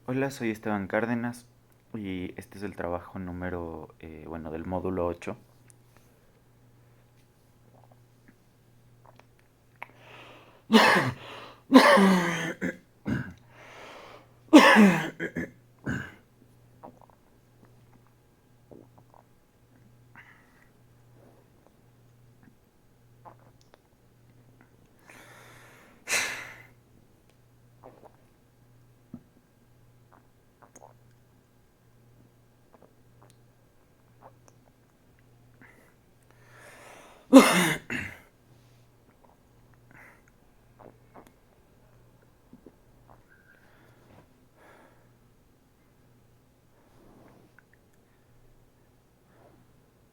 Hola, soy Esteban Cárdenas y este es el trabajo número, del módulo 8.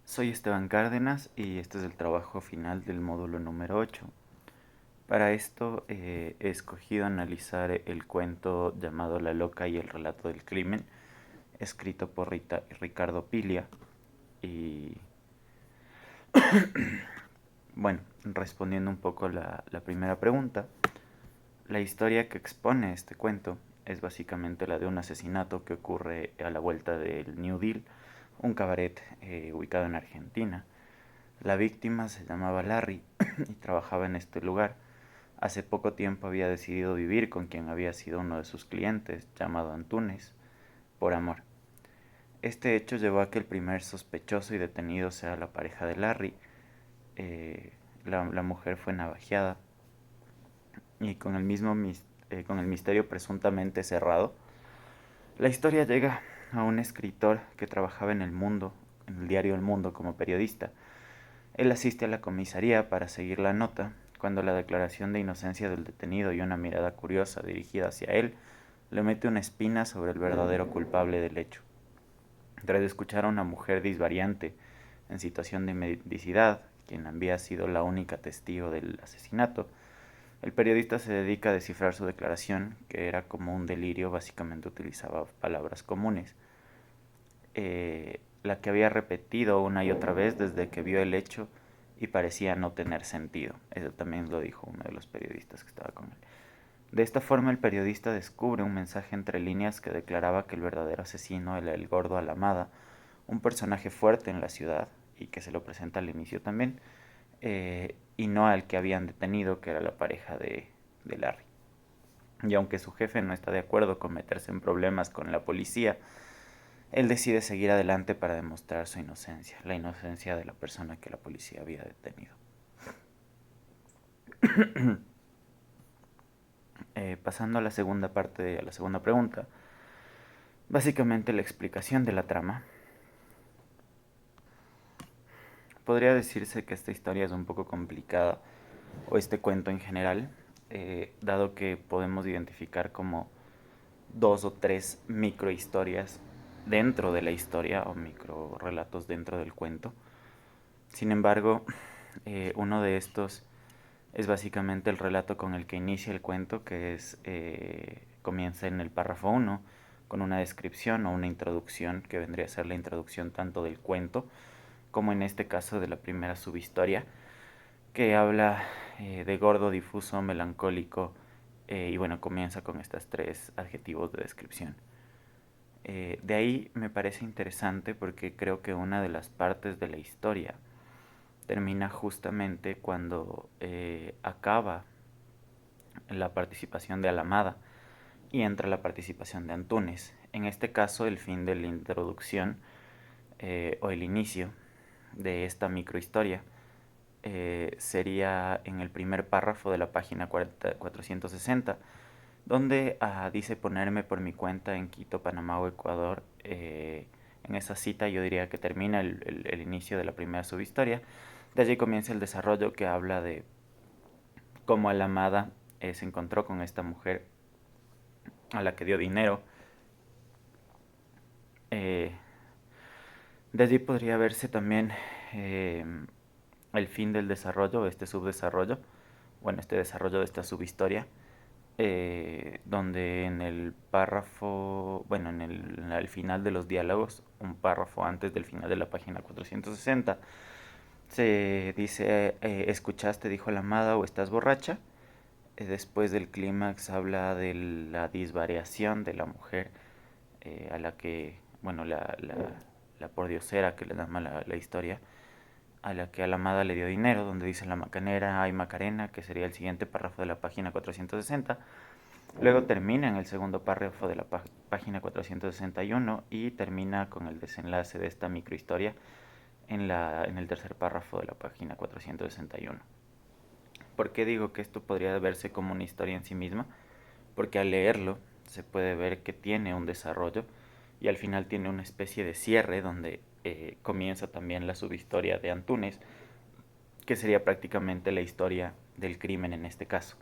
Soy Esteban Cárdenas y este es el trabajo final del módulo número 8. Para esto he escogido analizar el cuento llamado La loca y el relato del crimen, escrito por Ricardo Pilia. Y bueno, respondiendo un poco la primera pregunta, la historia que expone este cuento es básicamente la de un asesinato que ocurre a la vuelta del New Deal, un cabaret ubicado en Argentina. La víctima se llamaba Larry y trabajaba en este lugar. Hace poco tiempo había decidido vivir con quien había sido uno de sus clientes, llamado Antunes, por amor. Este hecho llevó a que el primer sospechoso y detenido sea la pareja de Larry. La mujer fue navajeada y con el misterio presuntamente cerrado, la historia llega a un escritor que trabajaba en El Mundo, en el diario El Mundo como periodista. Él asiste a la comisaría para seguir la nota, cuando la declaración de inocencia del detenido y una mirada curiosa dirigida hacia él le mete una espina sobre el verdadero culpable del hecho. Tras escuchar a una mujer disvariante en situación de mendicidad, quien había sido la única testigo del asesinato, el periodista se dedica a descifrar su declaración, que era como un delirio, básicamente utilizaba palabras comunes, la que había repetido una y otra vez desde que vio el hecho y parecía no tener sentido. Eso también lo dijo uno de los periodistas que estaba con él. De esta forma el periodista descubre un mensaje entre líneas que declaraba que el verdadero asesino era el gordo Alamada, un personaje fuerte en la ciudad y que se lo presenta al inicio también, y no al que habían detenido, que era la pareja de Larry. Y aunque su jefe no está de acuerdo con meterse en problemas con la policía, él decide seguir adelante para demostrar su inocencia, la inocencia de la persona que la policía había detenido. Pasando a la segunda parte, a la segunda pregunta, básicamente la explicación de la trama. Podría decirse que esta historia es un poco complicada, o este cuento en general, dado que podemos identificar como dos o tres microhistorias dentro de la historia o micro relatos dentro del cuento. Sin embargo, uno de estos es básicamente el relato con el que inicia el cuento, que es comienza en el párrafo uno con una descripción o una introducción que vendría a ser la introducción tanto del cuento como en este caso de la primera subhistoria, que habla de gordo, difuso, melancólico, y bueno, comienza con estos tres adjetivos de descripción. De ahí me parece interesante porque creo que una de las partes de la historia termina justamente cuando acaba la participación de Alamada y entra la participación de Antunes. En este caso, el fin de la introducción o el inicio de esta microhistoria sería en el primer párrafo de la página 460, donde dice ponerme por mi cuenta en Quito, Panamá o Ecuador. En esa cita yo diría que termina el inicio de la primera subhistoria. De allí comienza el desarrollo que habla de cómo Alamada se encontró con esta mujer a la que dio dinero. Eh, de allí podría verse también eh, el fin del desarrollo, este subdesarrollo, bueno, este desarrollo de esta subhistoria, donde en el párrafo, bueno, al final de los diálogos, un párrafo antes del final de la página 460, se dice, ¿escuchaste? Dijo la amada, o estás borracha. Después del clímax habla de la disvariación de la mujer, a la que, bueno, la pordiosera que le llama la historia, a la que a la amada le dio dinero, donde dice la macanera, ay Macarena, que sería el siguiente párrafo de la página 460. Luego termina en el segundo párrafo de la página 461 y termina con el desenlace de esta microhistoria en el tercer párrafo de la página 461. ¿Por qué digo que esto podría verse como una historia en sí misma? Porque al leerlo se puede ver que tiene un desarrollo y al final tiene una especie de cierre donde comienza también la subhistoria de Antunes, que sería prácticamente la historia del crimen en este caso.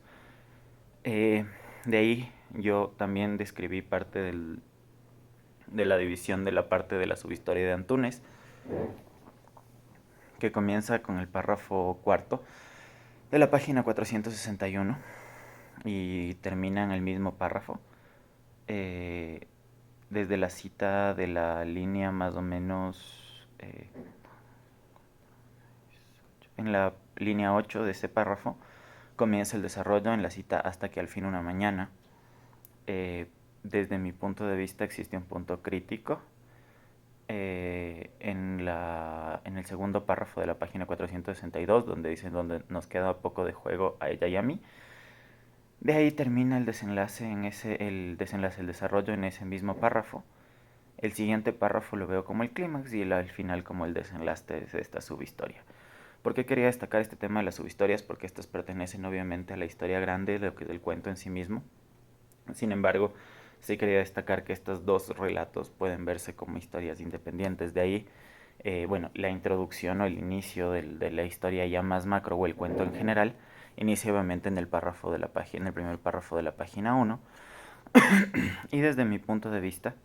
Eh, de ahí yo también describí parte de la división de la parte de la subhistoria de Antunes, que comienza con el párrafo cuarto de la página 461 y termina en el mismo párrafo, eh, desde la cita de la línea más o menos, en la línea 8 de ese párrafo, comienza el desarrollo en la cita hasta que al fin una mañana. Desde mi punto de vista existe un punto crítico en el segundo párrafo de la página 462, donde dice donde nos queda poco de juego a ella y a mí. De ahí termina el desenlace el desarrollo en ese mismo párrafo. El siguiente párrafo lo veo como el clímax y el final como el desenlace de esta subhistoria. ¿Por qué quería destacar este tema de las subhistorias? Porque estas pertenecen obviamente a la historia grande del cuento en sí mismo. Sin embargo, sí quería destacar que estos dos relatos pueden verse como historias independientes. De ahí, bueno, la introducción o el inicio de la historia ya más macro o el cuento en general inicia obviamente en el párrafo de la página, en el primer párrafo de la página uno. Y desde mi punto de vista,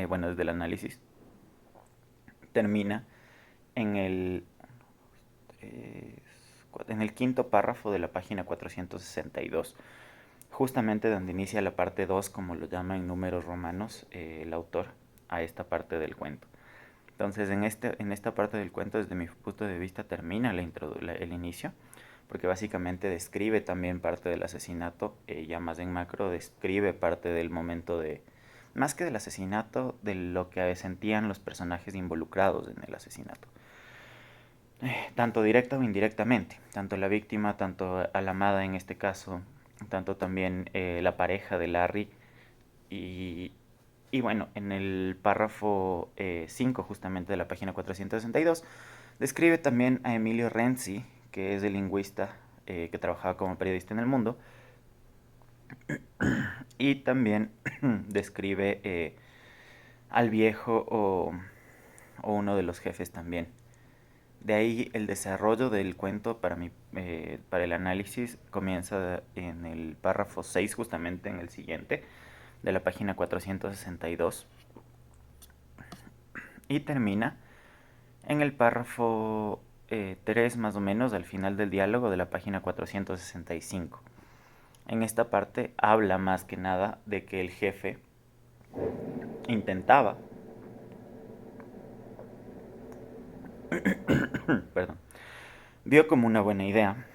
bueno, desde el análisis, termina en en el quinto párrafo de la página 462, justamente donde inicia la parte 2, como lo llama en números romanos el autor, a esta parte del cuento. Entonces, en esta parte del cuento, desde mi punto de vista, termina el inicio, porque básicamente describe también parte del asesinato, ya más en macro, describe parte del momento más que del asesinato, de lo que sentían los personajes involucrados en el asesinato. Tanto directa o indirectamente, tanto la víctima, tanto a la amada en este caso, tanto también la pareja de Larry y, y bueno, en el párrafo 5 justamente de la página 462 describe también a Emilio Renzi, que es el lingüista que trabajaba como periodista en El Mundo, y también describe al viejo o uno de los jefes también. De ahí el desarrollo del cuento para el análisis comienza en el párrafo 6, justamente en el siguiente, de la página 462, y termina en el párrafo 3 más o menos, al final del diálogo de la página 465. En esta parte habla más que nada de que el jefe intentaba, perdón, vio como una buena idea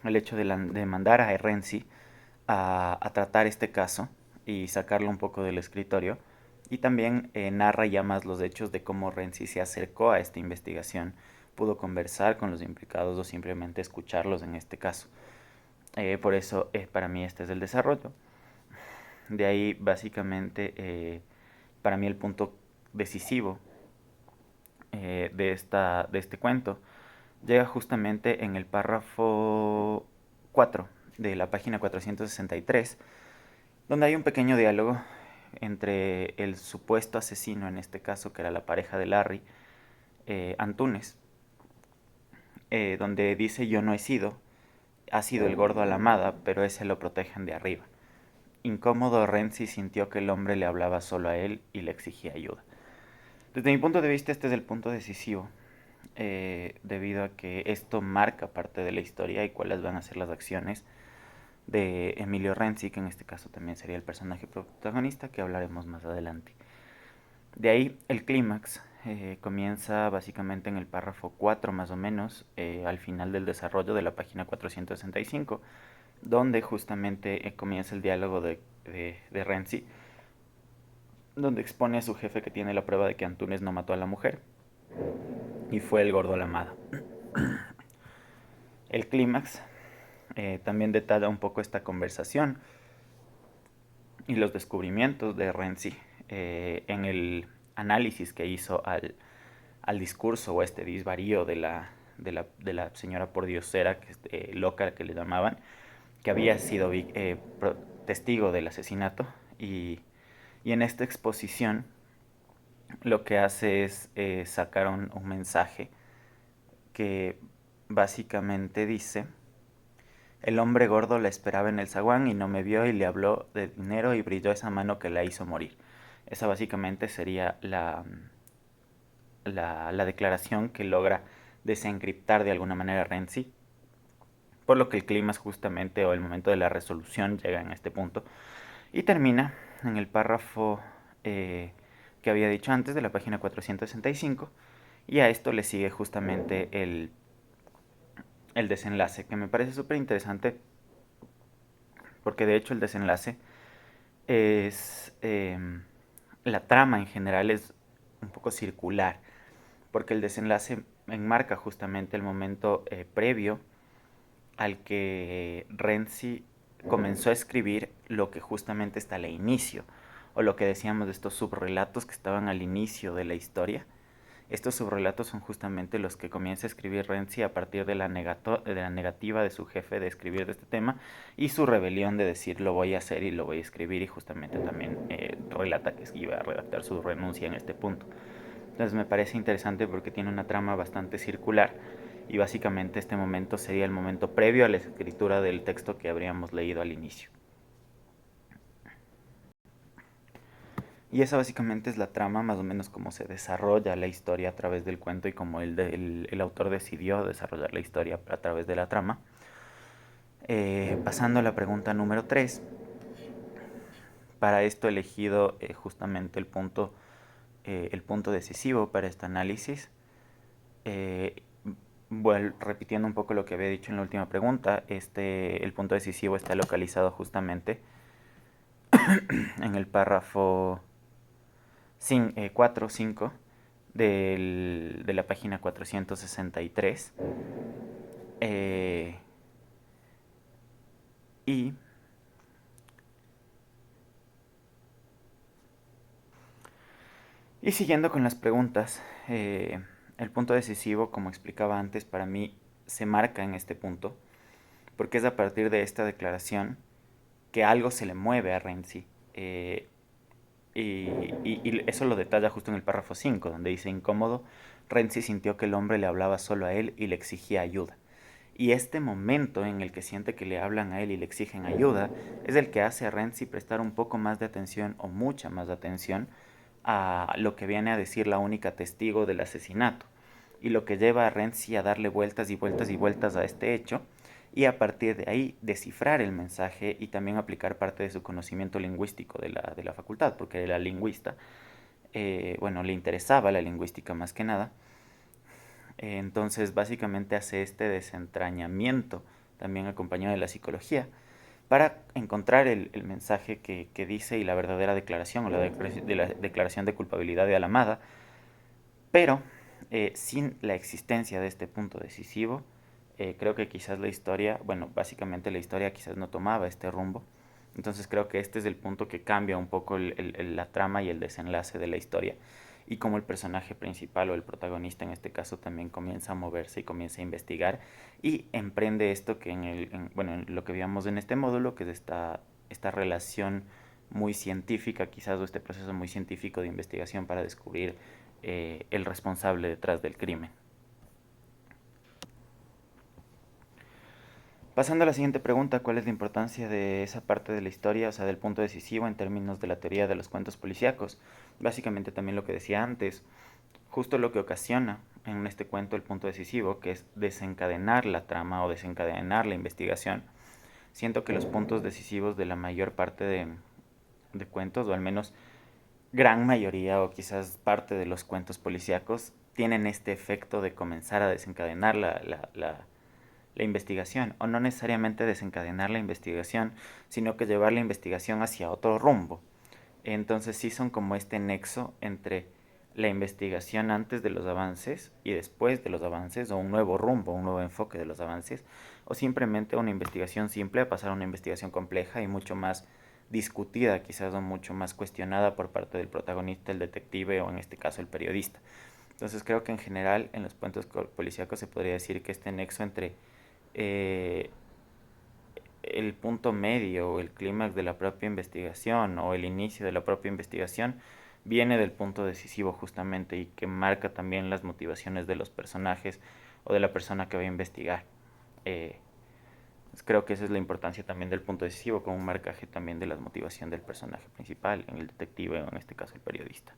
el hecho de mandar a Renzi a tratar este caso y sacarlo un poco del escritorio. Y también narra ya más los hechos de cómo Renzi se acercó a esta investigación, pudo conversar con los implicados o simplemente escucharlos en este caso. Por eso para mí este es el desarrollo. De ahí básicamente para mí el punto decisivo de este cuento llega justamente en el párrafo 4 de la página 463, donde hay un pequeño diálogo entre el supuesto asesino, en este caso que era la pareja de Larry, Antunes, donde dice yo no he sido, ha sido el gordo a la amada, pero ese lo protegen de arriba. Incómodo, Renzi sintió que el hombre le hablaba solo a él y le exigía ayuda. Desde mi punto de vista este es el punto decisivo, debido a que esto marca parte de la historia y cuáles van a ser las acciones de Emilio Renzi, que en este caso también sería el personaje protagonista que hablaremos más adelante. De ahí el clímax comienza básicamente en el párrafo 4 más o menos, al final del desarrollo de la página 465, donde justamente comienza el diálogo de Renzi, donde expone a su jefe que tiene la prueba de que Antunes no mató a la mujer y fue el gordo Lamada. El clímax también detalla un poco esta conversación y los descubrimientos de Renzi en el análisis que hizo al discurso o este disvarío de la señora pordiosera, loca que le llamaban, que había sido testigo del asesinato. Y en esta exposición lo que hace es sacar un mensaje que básicamente dice: el hombre gordo la esperaba en el zaguán y no me vio y le habló de dinero y brilló esa mano que la hizo morir. Esa básicamente sería la declaración que logra desencriptar de alguna manera Renzi, por lo que el clima es justamente, o el momento de la resolución llega en este punto y termina en el párrafo que había dicho antes de la página 465, y a esto le sigue justamente el desenlace, que me parece súper interesante porque de hecho el desenlace es la trama en general es un poco circular, porque el desenlace enmarca justamente el momento previo al que Renzi comenzó a escribir lo que justamente está al inicio, o lo que decíamos de estos subrelatos que estaban al inicio de la historia. Estos subrelatos son justamente los que comienza a escribir Renzi a partir de la negativa de su jefe de escribir de este tema y su rebelión de decir lo voy a hacer y lo voy a escribir, y justamente también relata que iba a redactar su renuncia en este punto. Entonces me parece interesante porque tiene una trama bastante circular y básicamente este momento sería el momento previo a la escritura del texto que habríamos leído al inicio. Y esa básicamente es la trama, más o menos como se desarrolla la historia a través del cuento y como el autor decidió desarrollar la historia a través de la trama. Pasando a la pregunta número 3, para esto he elegido justamente el punto decisivo para este análisis. Bueno, repitiendo un poco lo que había dicho en la última pregunta, el punto decisivo está localizado justamente en el párrafo 4, 5 de la página 463. Y siguiendo con las preguntas, el punto decisivo, como explicaba antes, para mí se marca en este punto, porque es a partir de esta declaración que algo se le mueve a Renzi. Y eso lo detalla justo en el párrafo 5, donde dice: incómodo, Renzi sintió que el hombre le hablaba solo a él y le exigía ayuda. Y este momento en el que siente que le hablan a él y le exigen ayuda es el que hace a Renzi prestar un poco más de atención, o mucha más atención, a lo que viene a decir la única testigo del asesinato, y lo que lleva a Renzi a darle vueltas y vueltas y vueltas a este hecho, y a partir de ahí descifrar el mensaje y también aplicar parte de su conocimiento lingüístico de la facultad, porque era lingüista. Bueno, le interesaba la lingüística más que nada. Entonces básicamente hace este desentrañamiento, también acompañado de la psicología, para encontrar el mensaje que dice, y la verdadera declaración, o la declaración de culpabilidad de Alamada, pero sin la existencia de este punto decisivo. Creo que quizás la historia, bueno, básicamente la historia quizás no tomaba este rumbo. Entonces creo que este es el punto que cambia un poco la trama y el desenlace de la historia. Y como el personaje principal, o el protagonista en este caso, también comienza a moverse y comienza a investigar y emprende esto que bueno, en lo que veíamos en este módulo, que es esta relación muy científica quizás, o este proceso muy científico de investigación para descubrir el responsable detrás del crimen. Pasando a la siguiente pregunta: ¿cuál es la importancia de esa parte de la historia, o sea, del punto decisivo en términos de la teoría de los cuentos policíacos? Básicamente también lo que decía antes, justo lo que ocasiona en este cuento el punto decisivo, que es desencadenar la trama o desencadenar la investigación. Siento que los puntos decisivos de la mayor parte de cuentos, o al menos gran mayoría o quizás parte de los cuentos policíacos, tienen este efecto de comenzar a desencadenar la investigación, o no necesariamente desencadenar la investigación, sino que llevar la investigación hacia otro rumbo. Entonces sí son como este nexo entre la investigación antes de los avances y después de los avances, o un nuevo rumbo, un nuevo enfoque de los avances, o simplemente una investigación simple a pasar a una investigación compleja y mucho más discutida, quizás, o mucho más cuestionada por parte del protagonista, el detective, o en este caso el periodista. Entonces creo que en general en los cuentos policíacos se podría decir que este nexo entre eh, el punto medio o el clímax de la propia investigación o el inicio de la propia investigación viene del punto decisivo justamente, y que marca también las motivaciones de los personajes o de la persona que va a investigar. Eh, Creo que esa es la importancia también del punto decisivo, como un marcaje también de la motivación del personaje principal, en el detective o en este caso el periodista.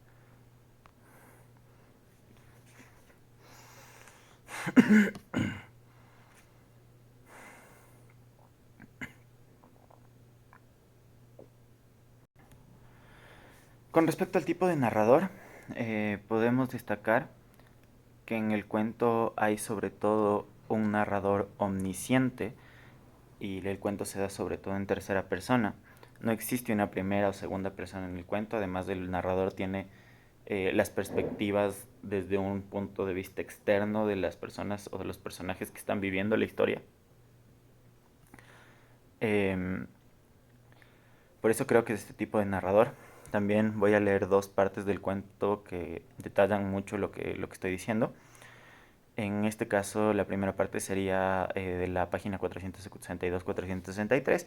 Con respecto al tipo de narrador, podemos destacar que en el cuento hay sobre todo un narrador omnisciente, y el cuento se da sobre todo en tercera persona. No existe una primera o segunda persona en el cuento, además del narrador tiene las perspectivas desde un punto de vista externo de las personas o de los personajes que están viviendo la historia. Eh, por eso creo que es este tipo de narrador. También voy a leer dos partes del cuento que detallan mucho lo que estoy diciendo. En este caso, la primera parte sería de la página 462-463,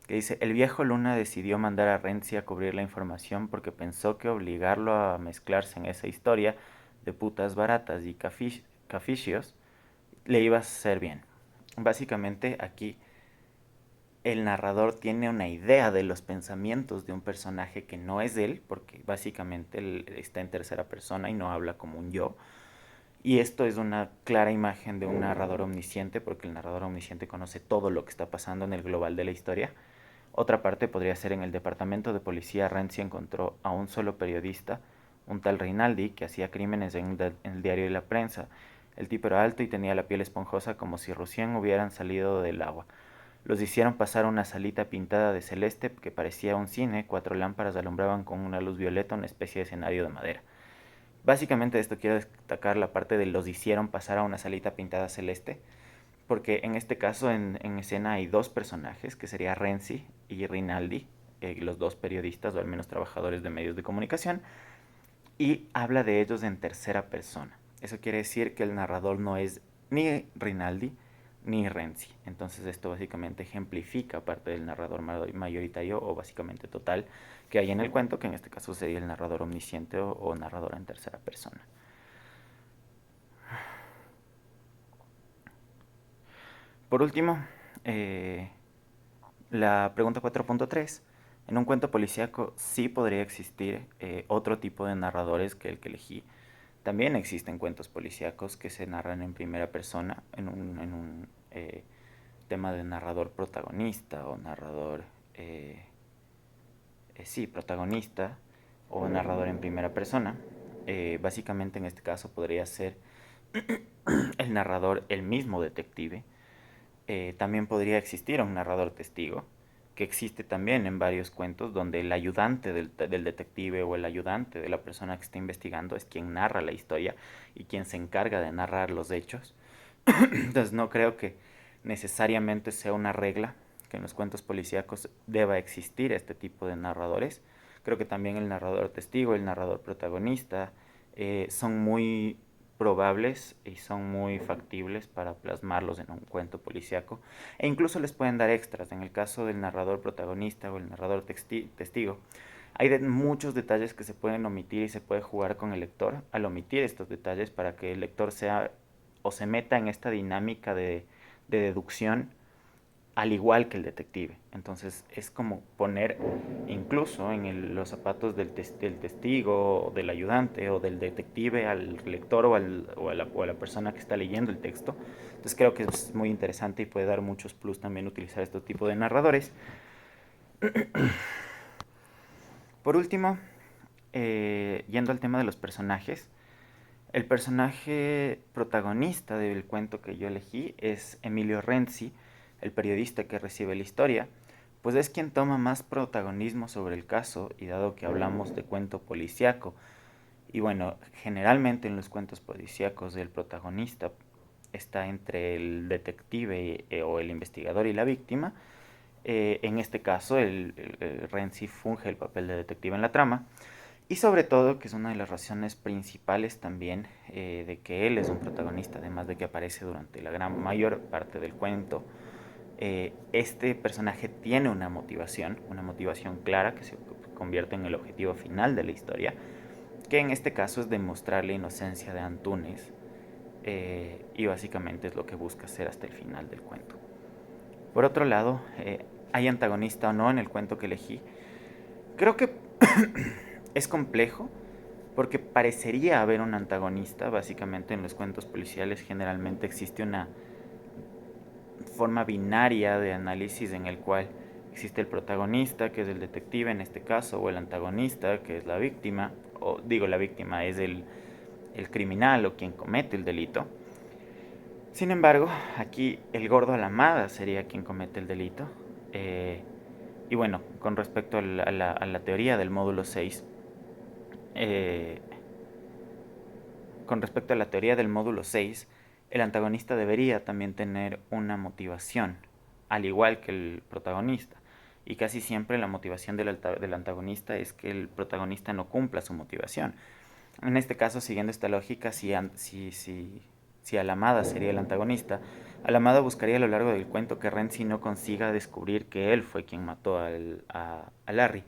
que dice: el viejo Luna decidió mandar a Renzi a cubrir la información porque pensó que obligarlo a mezclarse en esa historia de putas baratas y caficios le iba a hacer bien. Básicamente aquí el narrador tiene una idea de los pensamientos de un personaje que no es él, porque básicamente él está en tercera persona y no habla como un yo. Y esto es una clara imagen de un narrador omnisciente, porque el narrador omnisciente conoce todo lo que está pasando en el global de la historia. Otra parte podría ser: en el departamento de policía, Renzi encontró a un solo periodista, un tal Rinaldi, que hacía crímenes en el diario de la prensa. El tipo era alto y tenía la piel esponjosa como si recién hubieran salido del agua. Los hicieron pasar a una salita pintada de celeste que parecía un cine. 4 lámparas alumbraban con una luz violeta una especie de escenario de madera. Básicamente esto quiero destacar la parte de los hicieron pasar a una salita pintada celeste, porque en este caso en escena hay dos personajes, que sería Renzi y Rinaldi, los dos periodistas o al menos trabajadores de medios de comunicación, y habla de ellos en tercera persona. Eso quiere decir que el narrador no es ni Rinaldi ni Renzi. Entonces esto básicamente ejemplifica parte del narrador mayoritario o básicamente total que hay en el cuento, que en este caso sería el narrador omnisciente o narrador en tercera persona. Por último, eh, la pregunta 4.3. En un cuento policíaco sí podría existir otro tipo de narradores que el que elegí. También existen cuentos policíacos que se narran en primera persona, en un tema de narrador protagonista o narrador, eh, sí, protagonista o narrador en primera persona. Básicamente en este caso podría ser el narrador el mismo detective. También podría existir un narrador testigo, que existe también en varios cuentos, donde el ayudante del detective o el ayudante de la persona que está investigando es quien narra la historia y quien se encarga de narrar los hechos. Entonces no creo que necesariamente sea una regla que en los cuentos policíacos deba existir este tipo de narradores. Creo que también el narrador testigo, el narrador protagonista, son muy probables y son muy factibles para plasmarlos en un cuento policíaco, e incluso les pueden dar extras. En el caso del narrador protagonista o el narrador testigo, hay muchos detalles que se pueden omitir y se puede jugar con el lector al omitir estos detalles, para que el lector sea o se meta en esta dinámica de deducción al igual que el detective. Entonces es como poner incluso en los zapatos del testigo, o del ayudante o del detective, al lector o a la persona que está leyendo el texto. Entonces creo que es muy interesante y puede dar muchos plus también utilizar este tipo de narradores. Por último, yendo al tema de los personajes, el personaje protagonista del cuento que yo elegí es Emilio Renzi, el periodista que recibe la historia, pues es quien toma más protagonismo sobre el caso y dado que hablamos de cuento policíaco, y bueno, generalmente en los cuentos policíacos el protagonista está entre el detective o el investigador y la víctima. En este caso, el Renzi funge el papel de detective en la trama. Y sobre todo, que es una de las razones principales también de que él es un protagonista, además de que aparece durante la gran mayor parte del cuento. Este personaje tiene una motivación clara que se convierte en el objetivo final de la historia, que en este caso es demostrar la inocencia de Antunes, y básicamente es lo que busca hacer hasta el final del cuento. Por otro lado, hay antagonista o no en el cuento que elegí. Creo que es complejo porque parecería haber un antagonista. Básicamente en los cuentos policiales generalmente existe una forma binaria de análisis en el cual existe el protagonista, que es el detective en este caso, o el antagonista, que es la víctima, o digo la víctima es el criminal o quien comete el delito. Sin embargo, aquí el gordo Alamada sería quien comete el delito. Eh, y bueno, con respecto a la teoría del módulo 6, eh, con respecto a la teoría del módulo 6, el antagonista debería también tener una motivación, al igual que el protagonista. Y casi siempre la motivación del antagonista es que el protagonista no cumpla su motivación. En este caso, siguiendo esta lógica, si Alamada sería el antagonista, Alamada buscaría a lo largo del cuento que Renzi no consiga descubrir que él fue quien mató a Larry.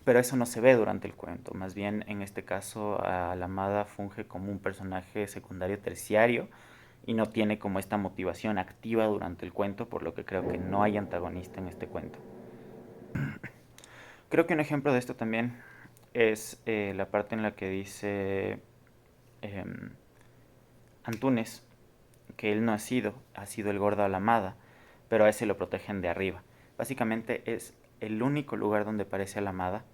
Pero eso no se ve durante el cuento. Más bien, en este caso, Alamada funge como un personaje secundario terciario y no tiene como esta motivación activa durante el cuento, por lo que creo que no hay antagonista en este cuento. Creo que un ejemplo de esto también es la parte en la que dice eh, Antunes que él no ha sido el gordo Alamada, pero a ese lo protegen de arriba. Básicamente es el único lugar donde aparece Alamada,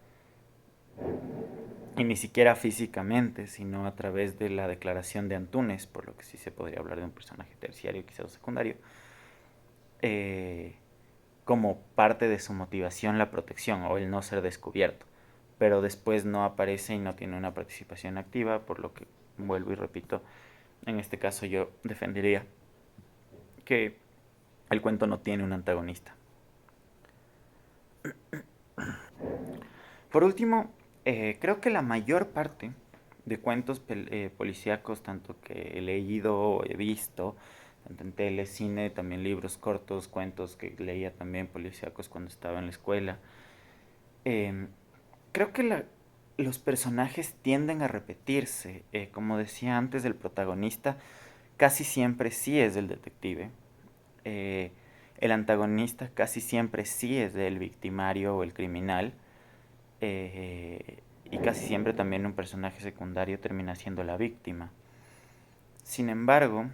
y ni siquiera físicamente, sino a través de la declaración de Antunes, por lo que sí se podría hablar de un personaje terciario, quizás secundario, eh, como parte de su motivación la protección o el no ser descubierto, pero después no aparece y no tiene una participación activa, por lo que vuelvo y repito, en este caso yo defendería que el cuento no tiene un antagonista. Por último, creo que la mayor parte de cuentos policíacos, tanto que he leído o he visto, tanto en tele, cine, también libros cortos, cuentos que leía también policíacos cuando estaba en la escuela, eh, creo que los personajes tienden a repetirse. Como decía antes, el protagonista casi siempre sí es del detective. Eh, el antagonista casi siempre sí es del victimario o el criminal. Y casi siempre también un personaje secundario termina siendo la víctima. Sin embargo,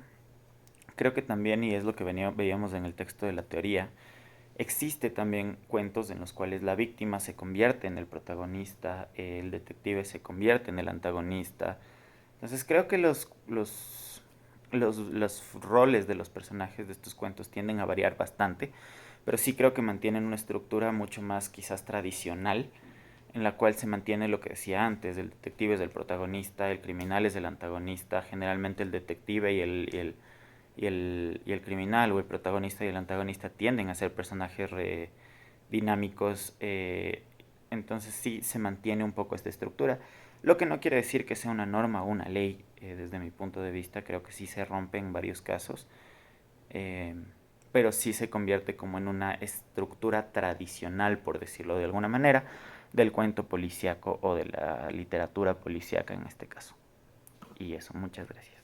creo que también, y es lo que veíamos en el texto de la teoría, existe también cuentos en los cuales la víctima se convierte en el protagonista, el detective se convierte en el antagonista. Entonces creo que los roles de los personajes de estos cuentos tienden a variar bastante, pero sí creo que mantienen una estructura mucho más quizás tradicional, en la cual se mantiene lo que decía antes: el detective es el protagonista, el criminal es el antagonista, generalmente el detective y el criminal o el protagonista y el antagonista tienden a ser personajes dinámicos. Entonces sí se mantiene un poco esta estructura, lo que no quiere decir que sea una norma o una ley. Desde mi punto de vista creo que sí se rompe en varios casos, eh, pero sí se convierte como en una estructura tradicional, por decirlo de alguna manera, del cuento policíaco o de la literatura policíaca en este caso. Y eso, muchas gracias.